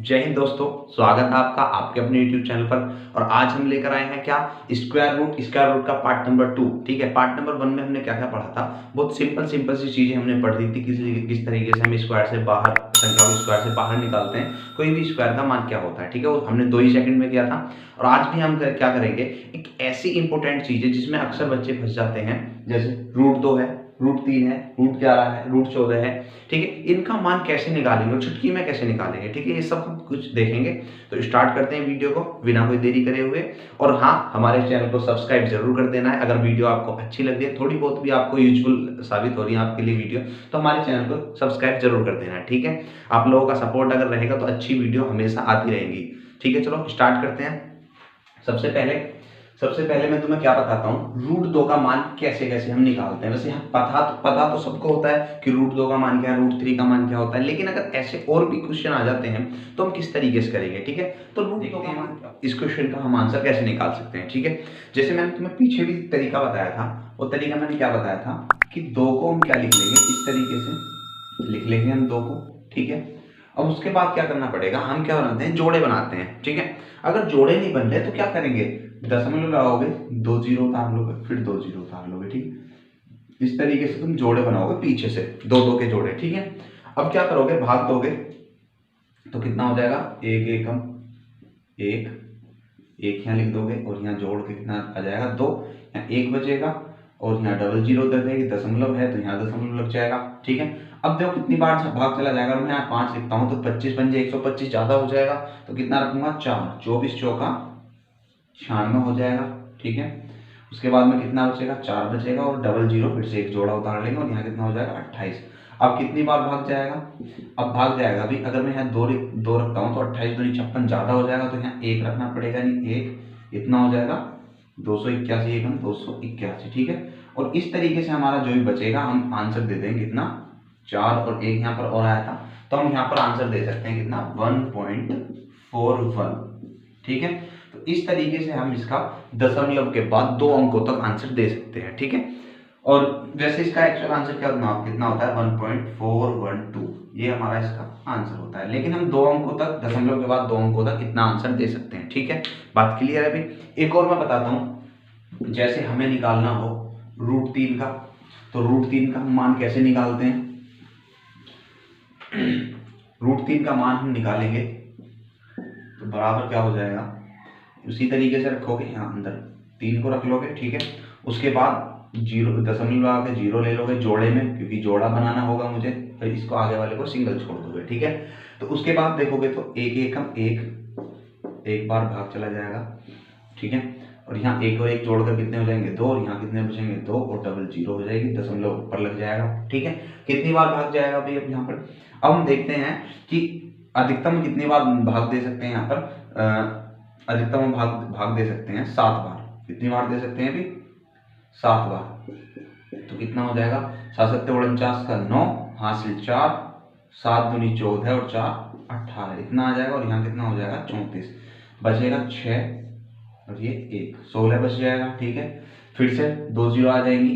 जय हिंद दोस्तों, स्वागत है आपका आपके अपने YouTube चैनल पर। और आज हम लेकर आए हैं क्या, स्क्वायर रूट का पार्ट नंबर 2। ठीक है, पार्ट नंबर 1 में हमने क्या क्या पढ़ा था। बहुत सिंपल सी चीजें हमने पढ़ दी थी, किस तरीके से हम स्क्वायर से बाहर, संख्या को स्क्वायर से बाहर निकालते हैं, कोई भी स्क्वायर का मान क्या होता है। ठीक है, वो हमने 2 ही सेकंड में किया था। और आज भी हम क्या करेंगे, एक ऐसी इंपॉर्टेंट चीज है जिसमें अक्सर बच्चे फंस जाते हैं, जैसे √2 है, √3 है, √11 है, √14 है। ठीक है, इनका मान कैसे निकालेंगे और चुटकी में कैसे निकालेंगे। ठीक है, ये सब हम कुछ देखेंगे। तो स्टार्ट करते हैं वीडियो को बिना कोई देरी करे हुए। और हाँ, हमारे चैनल को सब्सक्राइब जरूर कर देना है। अगर वीडियो आपको अच्छी लगी है, थोड़ी बहुत भी आपको यूजफुल साबित हो रही है आपके लिए वीडियो, तो हमारे चैनल को सब्सक्राइब जरूर कर देना है। ठीक है, आप लोगों का सपोर्ट अगर रहेगा तो अच्छी वीडियो हमेशा आती रहेंगी। ठीक है, चलो स्टार्ट करते हैं। सबसे पहले मैं तुम्हें क्या बताता हूँ, √2 का मान कैसे कैसे हम निकालते हैं। वैसे पता तो सबको होता है कि √2 का मान क्या है, √3 का मान क्या होता है, लेकिन अगर ऐसे और भी क्वेश्चन आ जाते हैं तो हम किस तरीके से करेंगे। ठीक है, तो √2 का मान, इस क्वेश्चन का हम आंसर कैसे निकाल सकते हैं। ठीक है, जैसे मैंने तुम्हें पीछे भी तरीका बताया था, वो तरीका मैंने क्या बताया था कि 2 को हम क्या लिख लेंगे, इस तरीके से लिख लेंगे हम 2 को। ठीक है, अब उसके बाद क्या करना पड़ेगा, हम क्या बनाते हैं, जोड़े बनाते हैं। ठीक है, अगर जोड़े नहीं बन रहे तो क्या करेंगे, दशमलव लगाओगे, 2 जीरो उतार लोगे, फिर 2 जीरो उतार लोगे। ठीक, इस तरीके से तुम जोड़े बनाओगे पीछे से, 2 के जोड़े। ठीक है, अब क्या करोगे, भाग दोगे तो कितना हो जाएगा, 1 एकम 1, 1 यहाँ लिख दोगे और यहाँ जोड़ के कितना आ जाएगा 2, यहाँ 1 बचेगा और यहाँ डबल जीरो उधर देगी, दशमलव है तो यहाँ दशमलव लग जाएगा। ठीक है, अब देखो कितनी बार भाग चला जाएगा, मैं यहाँ 5 लिखता हूँ तो 25 बन जाए, 125 ज्यादा हो जाएगा तो कितना रखूंगा 4, 24 चौका 96 हो जाएगा। ठीक है, उसके बाद में कितना बचेगा, 4 बचेगा और डबल जीरो फिर से एक जोड़ा उतार लेंगे और यहाँ कितना हो जाएगा 28। अब कितनी बार भाग जाएगा, अब भाग जाएगा अभी, अगर मैं यहाँ 2 रखता हूँ तो 28 दूनी 56 ज्यादा हो जाएगा तो यहाँ 1 रखना पड़ेगा, नहीं 1, इतना हो जाएगा 281 एकम 281। ठीक है, और इस तरीके से हमारा जो भी बचेगा हम आंसर दे देंगे कितना 4, और 1 यहाँ पर और आया था तो हम यहाँ पर आंसर दे सकते हैं कितना 1.41। ठीक है, तो इस तरीके से हम इसका दशमलव के बाद 2 अंकों तक आंसर दे सकते हैं। ठीक है, और वैसे इसका एक्चुअल आंसर कितना होता है 1.412, ये हमारा इसका आंसर होता है। लेकिन हम 2 अंकों तक, दशमलव के बाद 2 अंकों तक इतना आंसर दे सकते हैं। ठीक है, बात क्लियर है। अभी एक और मैं बताता हूँ, जैसे हमें निकालना हो √3 का, तो √3 का हम मान कैसे निकालते हैं। √3 का मान हम निकालेंगे तो बराबर क्या हो जाएगा, उसी तरीके से रखोगे, यहाँ अंदर 3 को रख लोगे। ठीक है, उसके बाद जीरो, दशमलव आगे जीरो ले लोगे जोड़े में, क्योंकि जोड़ा बनाना होगा मुझे, फिर इसको आगे वाले को सिंगल छोड़ दोगे। ठीक है, तो उसके बाद देखोगे तो 1 एकम 1, एक बार भाग चला जाएगा। ठीक है, और यहाँ 1 और 1 जोड़कर कितने हो जाएंगे 2, और यहाँ कितने बचेंगे 2 और डबल जीरो हो जाएगी, दशमलव ऊपर लग जाएगा। ठीक है, कितनी बार भाग जाएगा भाई अब यहाँ पर। अब हम देखते हैं कि अधिकतम कितनी बार भाग दे सकते हैं। यहाँ पर अधिकतम भाग दे सकते हैं 7 बार। कितनी बार दे सकते हैं अभी, 7 बार। तो कितना हो जाएगा, 7 7 49 का 9, हासिल 4, 7 दूनी 14 और 4 18, इतना आ जाएगा। और यहाँ कितना हो जाएगा 34, बचेगा 6 और ये 1, 16 बच जाएगा। ठीक है, फिर से 2 जीरो आ जाएंगी।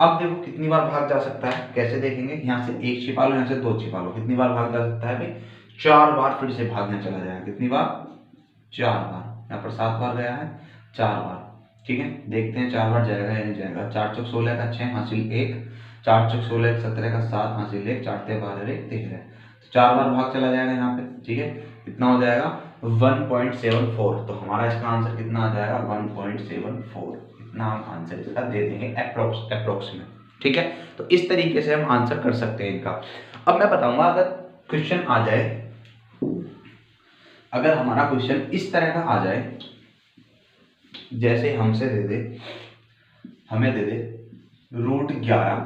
अब देखो कितनी बार भाग जा सकता है, कैसे देखेंगे, यहाँ से 1 छिपा लो, यहाँ से 2 छिपा लो, कितनी बार भाग जा सकता है भाई 4 बार, फिर से भागना चला जाएगा। कितनी बार 4 बार, यहाँ पर 7 बार गया है, 4 बार। ठीक है, देखते हैं 4 बार जाएगा या नहीं जाएगा। 4 चौक 16 का 6, हासिल 1, 4 चौक 16 17 का 7, हासिल 1, 4 ते 12 13, 4 बार भाग चला जाएगा यहाँ पे। ठीक है, कितना हो जाएगा 1.74। तो हमारा इसका आंसर कितना आ जाएगा 1.74, इतना हम आंसर इसका दे देंगे अप्रोक्सीमेट। ठीक है, तो इस तरीके से हम आंसर कर सकते हैं इनका। अब मैं बताऊंगा, अगर क्वेश्चन आ जाए, अगर हमारा क्वेश्चन इस तरह का आ जाए, जैसे हमसे हमें दे दे √11,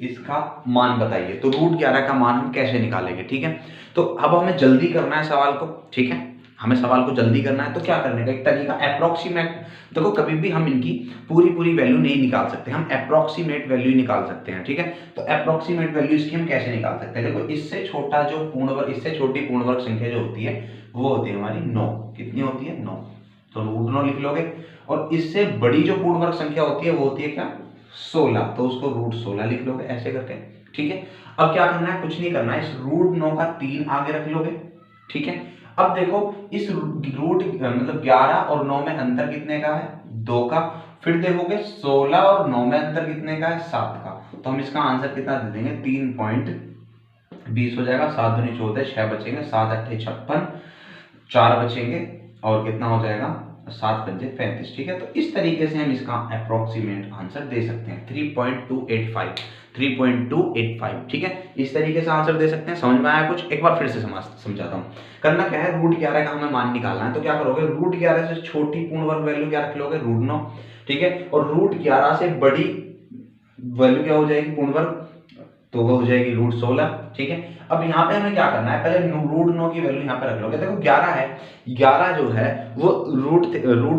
इसका मान बताइए, तो √11 का मान हम कैसे निकालेंगे। ठीक है, तो अब हमें जल्दी करना है सवाल को। ठीक है, हमें सवाल को जल्दी करना है, तो क्या करने का एक तरीका अप्रोक्सीमेट। देखो कभी भी हम इनकी पूरी वैल्यू नहीं निकाल सकते, हम अप्रोक्सीमेट वैल्यू निकाल सकते हैं। ठीक है, तो अप्रोक्सीमेट वैल्यू इसकी हम कैसे निकाल सकते हैं, देखो इससे छोटा जो पूर्ण वर्ग, इससे छोटी पूर्ण वर्ग संख्या जो होती है वो होती है हमारी 9। कितनी होती है 9, तो √9 लिख लोगे। और इससे बड़ी जो पूर्ण वर्ग संख्या होती है वो होती है क्या 16, तो उसको √16 लिख लोगे ऐसे करके। ठीक है, अब क्या करना है, कुछ नहीं करना है, इस √9 का 3 आगे रख लोगे। ठीक है, अब देखो इस रूट मतलब 11 और 9 में अंतर कितने का है, 2 का। फिर देखोगे 16 और 9 में अंतर कितने का है, 7 का। तो हम इसका आंसर कितना दे देंगे, 3.20 हो जाएगा। 7 दूनी 14, 6 बचेंगे, 7 अट्ठे 56, 4 बचेंगे और कितना हो जाएगा, 7 पंजे 35। ठीक है, तो इस तरीके से हम इसका अप्रोक्सीमेट आंसर दे सकते हैं 3.285, 3.285। ठीक है, इस तरीके से आंसर दे सकते हैं। समझ में आया कुछ? एक बार फिर से समझाता हूँ। करना क्या है, रूट 11 का हमें मान निकालना है। तो क्या करोगे, रूट 11 से छोटी पूर्ण वर्ग वैल्यू क्या रख लोगे, रूट 9। ठीक है, और रूट 11 से बड़ी वैल्यू क्या हो जाएगी, पूर्ण वर्ग, तो वो हो जाएगी रूट 16। ठीक है, अब यहाँ पे हमें क्या करना है, पहले रूट 9 की वैल्यू यहाँ पे रख लोगे। देखो 11 है, 11 जो है वो रूट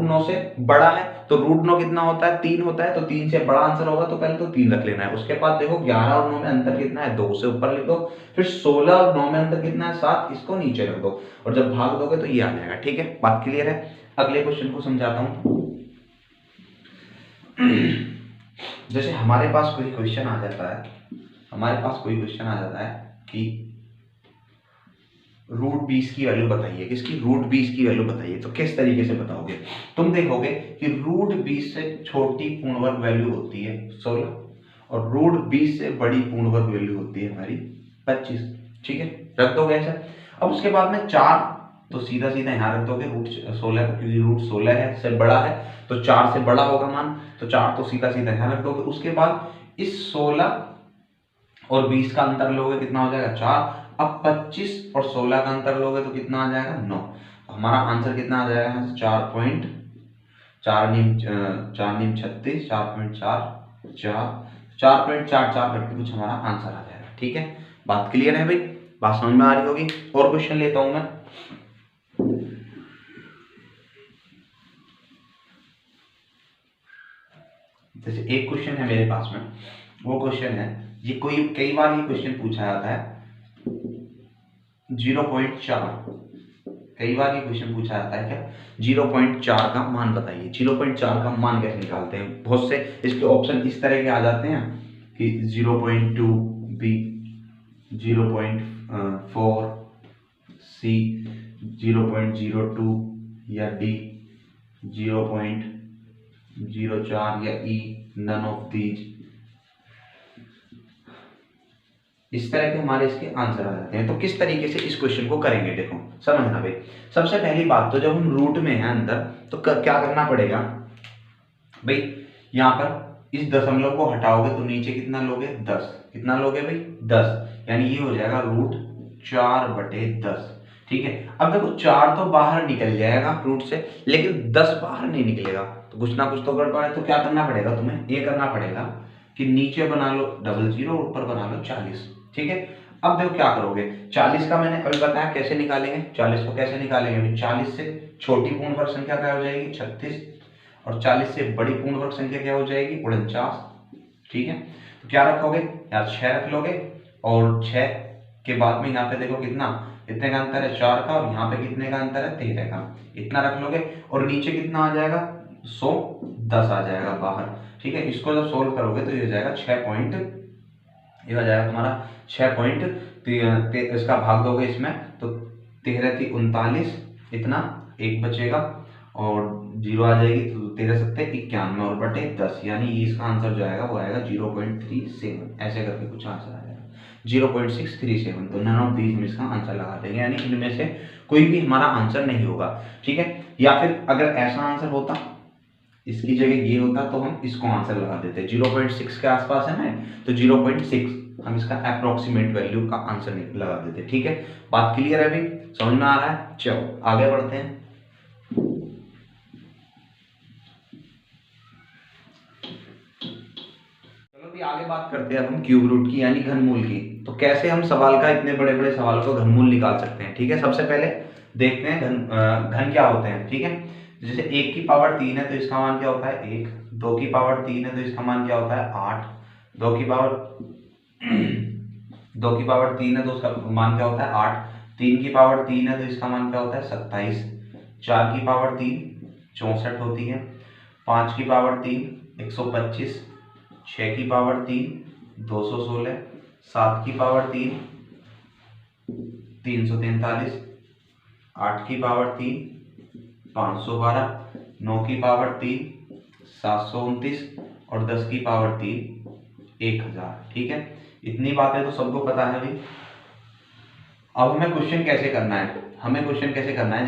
9 से बड़ा है, तो रूट 9 कितना होता है, 3 होता है, तो 3 से बड़ा आंसर होगा, तो पहले तो 3 रख लेना है। उसके बाद देखो 11 और 9 में अंतर कितना है, 2 से ऊपर लिख दो। फिर 16 और 9 में अंतर कितना है, 7, इसको नीचे रख दो, और जब भाग दोगे तो ये आ जाएगा। ठीक है, बात क्लियर है? अगले क्वेश्चन को समझाता हूँ। जैसे हमारे पास कोई क्वेश्चन आ जाता है, कि रूट 20 की वैल्यू बताइए, किसकी, रूट 20 की वैल्यू बताइए। तो किस तरीके से बताओगे, तुम देखोगे कि रूट 20 से छोटी पूर्ण वर्ग वैल्यू होती है 16, और रूट 20 से बड़ी पूर्ण वर्ग वैल्यू होती है हमारी 25। ठीक है, रख दोगे ऐसा। अब उसके बाद में 4, तो सीधा सीधा यहाँ रख दोगे रूट 16, क्योंकि रूट 16 है से बड़ा है, तो 4 से बड़ा होगा मान, तो 4 तो सीधा सीधा यहाँ रख दोगे। उसके बाद इस 16 और 20 का अंतर लोगे, कितना हो जाएगा, 4। अब 25 और 16 का अंतर लोगे तो कितना आ जाएगा, 9। तो हमारा आंसर कितना आ जाएगा, 4.4 नीम 36, 4.44 करके कुछ हमारा आंसर आ जाएगा। ठीक है, बात क्लियर है भाई? बात समझ में आ रही होगी? और क्वेश्चन लेता हूं मैं। जैसे एक क्वेश्चन है मेरे पास में, वो क्वेश्चन है, ये कई बार ये क्वेश्चन पूछा जाता है 0.4, कई बार ये क्वेश्चन पूछा जाता है क्या, 0.4 का मान बताइए। 0.4 का मान कैसे निकालते हैं, बहुत से इसके ऑप्शन इस तरह के आ जाते हैं कि 0.2 बी, 0.4 सी, 0.02 या डी, 0.04 या ई, नन ऑफ दीज। इस तरह के हमारे इसके आंसर आ जाते हैं। तो किस तरीके से इस क्वेश्चन को करेंगे, देखो समझना भाई। सबसे पहली बात तो जब हम रूट में हैं अंदर, तो क्या करना पड़ेगा भाई, यहाँ पर इस दशमलव को हटाओगे तो नीचे कितना लोगे, 10। कितना लोगे भाई, 10, यानी ये हो जाएगा रूट 4/10। ठीक है, अब देखो 4 तो बाहर निकल जाएगा रूट से, लेकिन 10 बाहर नहीं निकलेगा, तो कुछ ना कुछ तो गड़बड़ है। तो क्या करना पड़ेगा तुम्हें, ये करना पड़ेगा कि नीचे बना लो 00 और ऊपर बना लो 40। ठीक है, अब देखो क्या करोगे, 40 का मैंने अभी बताया कैसे निकालेंगे, 40 को कैसे निकालेंगे, 40 से छोटी पूर्ण वर्ग संख्या क्या हो जाएगी, 36, और 40 से बड़ी पूर्ण वर्ग संख्या क्या हो जाएगी, 49। ठीक है, तो क्या रखोगे यार, 6 रख लोगे, और 6 के बाद में यहाँ पे देखो कितना, इतने का अंतर है 4 का, और यहाँ पे कितने का अंतर है, 13 का, इतना रख लोगे, और नीचे कितना आ जाएगा, 110 आ जाएगा बाहर। ठीक है, इसको जब सोल्व करोगे तो ये हो जाएगा 6 पॉइंट, ये हो जाएगा तुम्हारा 6 पॉइंट, इसका भाग दोगे इसमें तो 13 थी 39, इतना एक बचेगा और 0 आ जाएगी, तो 13 सत्ते 91 और बटे 10, यानी इसका आंसर जो आएगा वो आएगा 0.37, ऐसे करके कुछ आंसर आ जाएगा 0.637। तो नन ऑफ दीज में इसका आंसर लगा देंगे, यानी इनमें से कोई भी हमारा आंसर नहीं होगा। ठीक है, या फिर अगर ऐसा आंसर होता, इसकी जगह ये होता, तो हम इसको आंसर लगा देते, 0.6 के आसपास है ना, तो 0.6 हम इसका अप्रोक्सीमेट वैल्यू का आंसर लगा देते। ठीक है, बात क्लियर है अभी, समझ में आ रहा है? चलो आगे बढ़ते हैं। चलो भी आगे बात करते हैं हम क्यूब रूट की, यानी घनमूल की। तो कैसे हम सवाल का, इतने बड़े बड़े सवालों का घनमूल निकाल सकते हैं। ठीक है, सबसे पहले देखते हैं घन क्या होते हैं। ठीक है, जैसे 1 की पावर 3 है तो इसका मान क्या होता है 1, 2 की पावर 3 है तो इसका मान क्या होता है 8, 2 की पावर 3 है तो उसका मान क्या होता है 8, 3 की पावर 3 है तो इसका मान क्या होता है 27, 4 की पावर 3 64 होती है, 5 की पावर 3 125, 6 की पावर 3 216, 7 की पावर 3 343, 8 की पावर 3 512, 9 की पावर 3 729 और 10 की पावर 3 1000। ठीक है, इतनी बातें तो सबको पता है भाई। अब हमें क्वेश्चन कैसे करना है,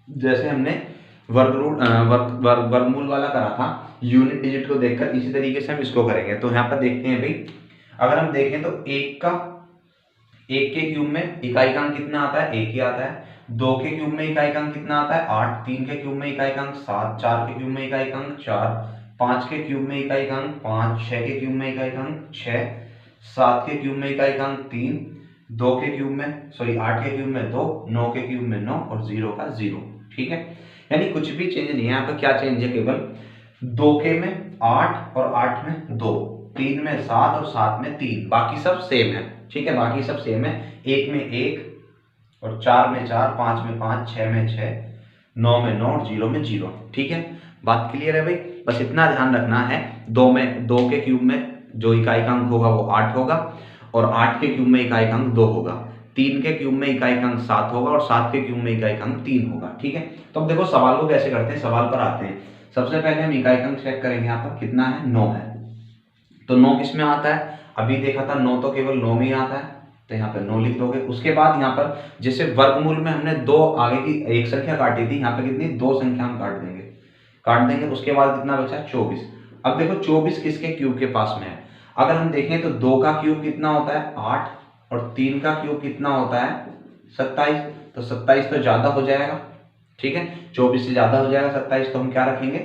जैसे हमने वर्गमूल वाला करा था यूनिट डिजिट को देखकर, इसी तरीके से हम इसको करेंगे। तो यहाँ पर देखते हैं भाई, अगर हम देखें तो एक के क्यूब में इकाईकांक कितना आता है, 1 ही आता है। 2 के क्यूब में इकाईकांक कितना आता है, 8। 3 के क्यूब में इकाईकांक 7। 4 के क्यूब में इकाईकांक 4। 5 के क्यूब में इकाईकांक 5। 6 के क्यूब में इकाईकांक 6। 7 के क्यूब में इकाईकांक 3। 8 के क्यूब में 2। 9 के क्यूब में 9 और 0 का 0। ठीक है, यानी कुछ भी चेंज नहीं है यहाँ पर। क्या चेंज है, केवल 2 के में 8 और 8 में 2, 3 में 7 और 7 में 3, बाकी सब सेम है। ठीक है, बाकी सब सेम है। 1 में 1 और 4 में 4, 5 में 5, 6 में 6, 9 में 9 और 0 में 0। ठीक है, बात क्लियर है भाई। बस इतना ध्यान रखना है, 2 के क्यूब में जो इकाईकांक होगा वो 8 होगा और 8 के क्यूब में इकाईकांक 2 होगा। 3 के क्यूब में इकाईकांक 7 होगा और 7 के क्यूब में इकाईकांक 3 होगा। ठीक है, तो अब देखो सवाल को कैसे करते हैं, सवाल पर आते हैं। सबसे पहले हम इकाईकांक चेक करेंगे, यहाँ पर कितना है, 9 है। तो 9 किस में आता है, अभी देखा था 9 तो केवल 9 में ही आता है, तो यहाँ पे 9 लिख दोगे। उसके बाद यहाँ पर जैसे वर्गमूल में हमने 2 आगे की एक संख्या काटी थी, यहाँ पे कितनी 2 संख्या हम काट देंगे। उसके बाद कितना बचा, 24। अब देखो 24 किसके क्यूब के पास में है, अगर हम देखें तो 2 का क्यूब कितना होता है, 8 और 3 का क्यूब कितना होता है, 27। तो 27 तो ज्यादा हो जाएगा। ठीक है, 24 से ज्यादा हो जाएगा 27, तो हम क्या रखेंगे,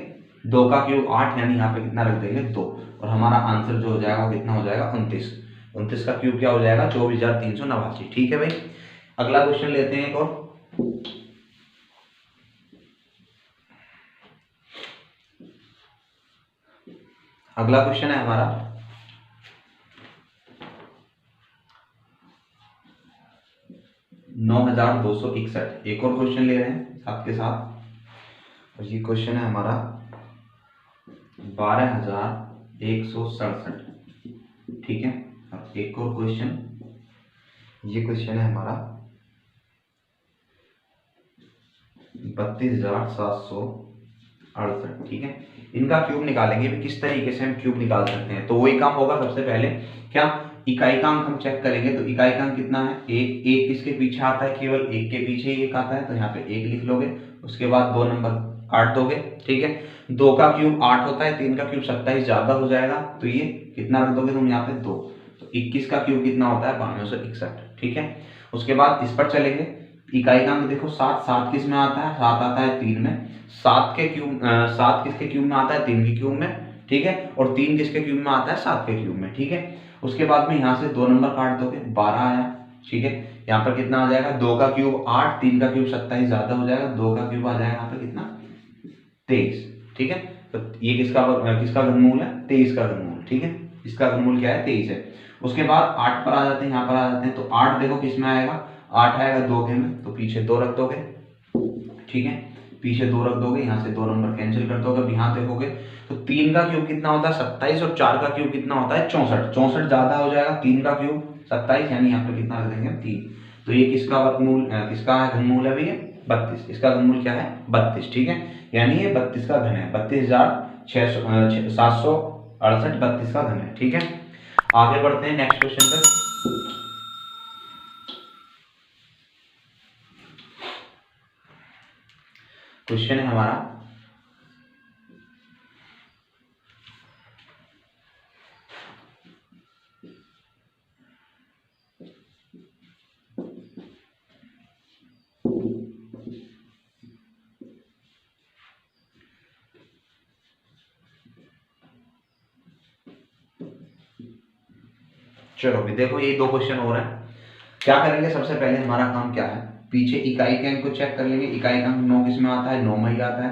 2 का क्यूब 8, यानी यहाँ पे कितना रख देंगे 2, और हमारा आंसर जो हो जाएगा वो कितना हो जाएगा, 29। 29 का क्यूब क्या हो जाएगा, 24,389। ठीक है भाई, अगला क्वेश्चन लेते हैं एक और। अगला क्वेश्चन है हमारा 9261। एक और क्वेश्चन ले रहे हैं साथ के साथ, और ये क्वेश्चन है हमारा 12,167। ठीक है, और एक और क्वेश्चन, ये क्वेश्चन है हमारा 32,768। ठीक है, इनका क्यूब निकालेंगे। किस तरीके से हम क्यूब निकाल सकते हैं, तो वही काम होगा। सबसे पहले क्या, इकाईकांक हम चेक करेंगे। तो इकाईकांक कितना है, 1। 1 किसके पीछे आता है, केवल 1 के पीछे ही 1 आता है, तो यहाँ पे 1 लिख लोगे। उसके बाद 2 नंबर काट दोगे। ठीक है, 2 का क्यूब 8 होता है, 3 का क्यूब 27 ज्यादा हो जाएगा, तो ये कितना रख दोगे तुम यहाँ पे 2। तो 21 का क्यूब कितना होता है, 9261। ठीक है, उसके बाद इस पर चलेंगे। इकाईकांक देखो 7। 7 किस में आता है, 7 आता है 3 में। 7 किसके क्यूब में आता है, 3 के क्यूब में। ठीक है, और 3 किसके क्यूब में आता है, 7 के क्यूब में। ठीक है, उसके बाद में यहाँ से 2 नंबर काट दोगे, 12 आया। ठीक है, यहाँ पर कितना आ जाएगा, 2 का क्यूब 8, 3 का क्यूब 27 ज्यादा हो जाएगा, 2 का क्यूब आ जाएगा यहाँ पे कितना, 23। ठीक है, तो ये किसका घनमूल है, 23 का घनमूल। ठीक है, इसका घनमूल क्या है, 23 है। उसके बाद 8 पर आ जाते हैं, यहाँ पर आ जाते हैं। तो 8 देखो किस में आएगा, 8 आएगा 2 के में, तो पीछे 2 रख दोगे। ठीक है, पीछे 2 रख दोगे, यहाँ से 2 नंबर कैंसिल कर दोगे। अब यहाँ देखोगे तो 3 का क्यूब कितना होता है, 27, और 4 का क्यूब कितना होता है, 64। 64 ज्यादा हो जाएगा, 3 का क्यूब 27, यानी यहाँ पे कितना रख देंगे, 3। तो ये किसका घनमूल है भैया, 32। इसका घनमूल क्या है, 32। ठीक है, यानी ये 32 का घन है, 32,768 32 का घन है। ठीक है, आगे बढ़ते हैं नेक्स्ट क्वेश्चन पर। क्वेश्चन है हमारा चलो भी देखो, ये 2 क्वेश्चन हो रहे हैं। क्या करेंगे, सबसे पहले हमारा काम क्या है, पीछे इकाई के अंक को चेक कर लेंगे। इकाई का अंक 9 किस में आता है, 9 में ही आता है।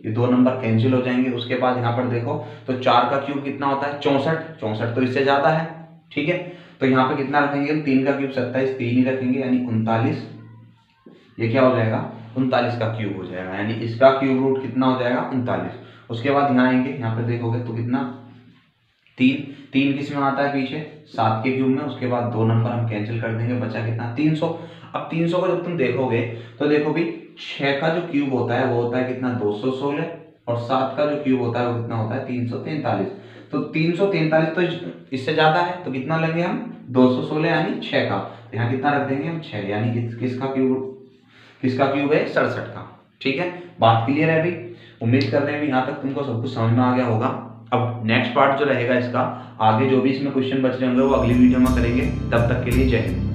ये 2 नंबर कैंसिल हो जाएंगे। उसके बाद यहाँ पर देखो तो 4 का क्यूब कितना होता है, 64। 64 तो इससे ज्यादा है। ठीक है, तो यहाँ पे कितना रखेंगे, 3 का क्यूब 27, 3 ही रखेंगे, यानी 39। ये क्या हो जाएगा, 39 का क्यूब हो जाएगा, यानी इसका क्यूब रूट कितना हो जाएगा, 39। उसके बाद यहाँ आएंगे, यहाँ पे देखोगे तो कितना तीन किस में आता है पीछे 7 के क्यूब में, उसके बाद 2 नंबर हम कैंसिल कर देंगे, बचा कितना 300। अब 300 को जब तुम देखोगे तो देखो भी 6 का जो क्यूब होता है वो होता है कितना 216, और 7 का जो क्यूब होता है वो कितना होता है 343। तो 343 तो इससे ज्यादा है, तो कितना लेंगे हम 216 यानी 6 का, तो यहाँ कितना रख देंगे हम 6, यानी किसका क्यूब है 67 का। ठीक है, बात क्लियर है अभी। उम्मीद करते हैं यहाँ तक तुमको सब कुछ समझ में आ गया होगा। अब नेक्स्ट पार्ट जो रहेगा इसका, आगे जो भी इसमें क्वेश्चन बच रहे होंगे वो अगली वीडियो में करेंगे। तब तक के लिए जय हिंद।